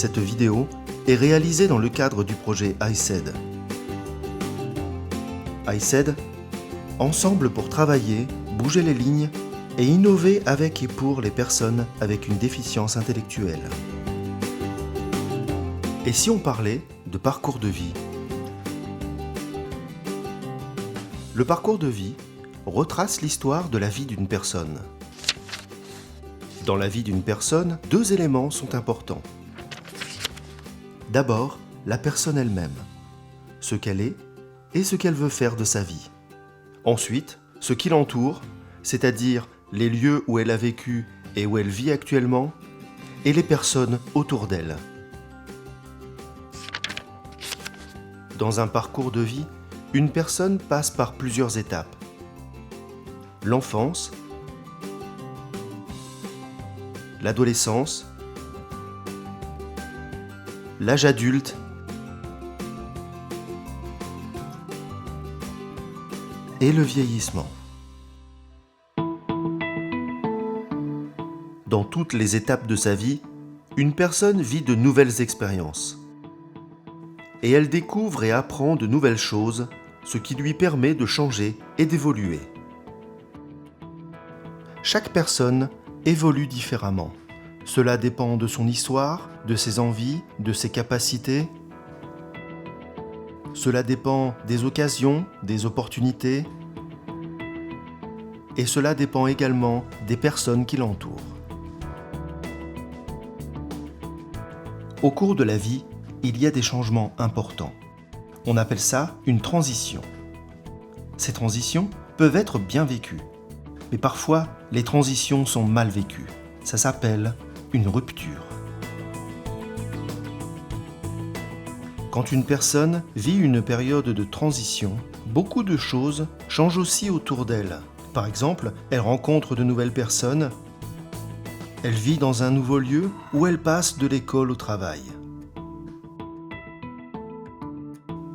Cette vidéo est réalisée dans le cadre du projet ICED. ICED, ensemble pour travailler, bouger les lignes et innover avec et pour les personnes avec une déficience intellectuelle. Et si on parlait de parcours de vie ? Le parcours de vie retrace l'histoire de la vie d'une personne. Dans la vie d'une personne, deux éléments sont importants. D'abord, la personne elle-même, ce qu'elle est et ce qu'elle veut faire de sa vie. Ensuite, ce qui l'entoure, c'est-à-dire les lieux où elle a vécu et où elle vit actuellement, et les personnes autour d'elle. Dans un parcours de vie, une personne passe par plusieurs étapes. L'enfance, l'adolescence, l'âge adulte et le vieillissement. Dans toutes les étapes de sa vie, une personne vit de nouvelles expériences. Et elle découvre et apprend de nouvelles choses, ce qui lui permet de changer et d'évoluer. Chaque personne évolue différemment. Cela dépend de son histoire, de ses envies, de ses capacités. Cela dépend des occasions, des opportunités. Et cela dépend également des personnes qui l'entourent. Au cours de la vie, il y a des changements importants. On appelle ça une transition. Ces transitions peuvent être bien vécues, mais parfois les transitions sont mal vécues. Ça s'appelle une rupture. Quand une personne vit une période de transition, beaucoup de choses changent aussi autour d'elle. Par exemple, elle rencontre de nouvelles personnes, elle vit dans un nouveau lieu ou elle passe de l'école au travail.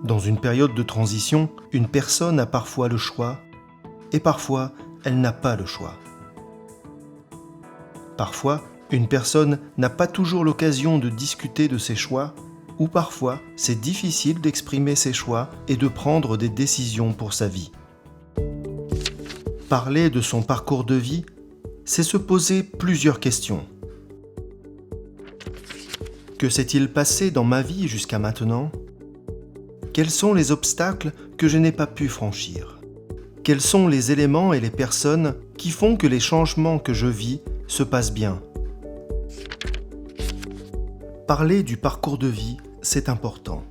Dans une période de transition, une personne a parfois le choix et parfois elle n'a pas le choix. Parfois, une personne n'a pas toujours l'occasion de discuter de ses choix ou parfois c'est difficile d'exprimer ses choix et de prendre des décisions pour sa vie. Parler de son parcours de vie, c'est se poser plusieurs questions. Que s'est-il passé dans ma vie jusqu'à maintenant ? Quels sont les obstacles que je n'ai pas pu franchir ? Quels sont les éléments et les personnes qui font que les changements que je vis se passent bien ? Parler du parcours de vie, c'est important.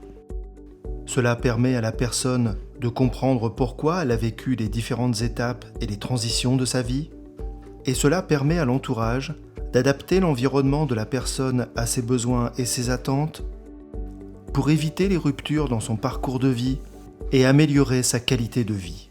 Cela permet à la personne de comprendre pourquoi elle a vécu les différentes étapes et les transitions de sa vie, et cela permet à l'entourage d'adapter l'environnement de la personne à ses besoins et ses attentes pour éviter les ruptures dans son parcours de vie et améliorer sa qualité de vie.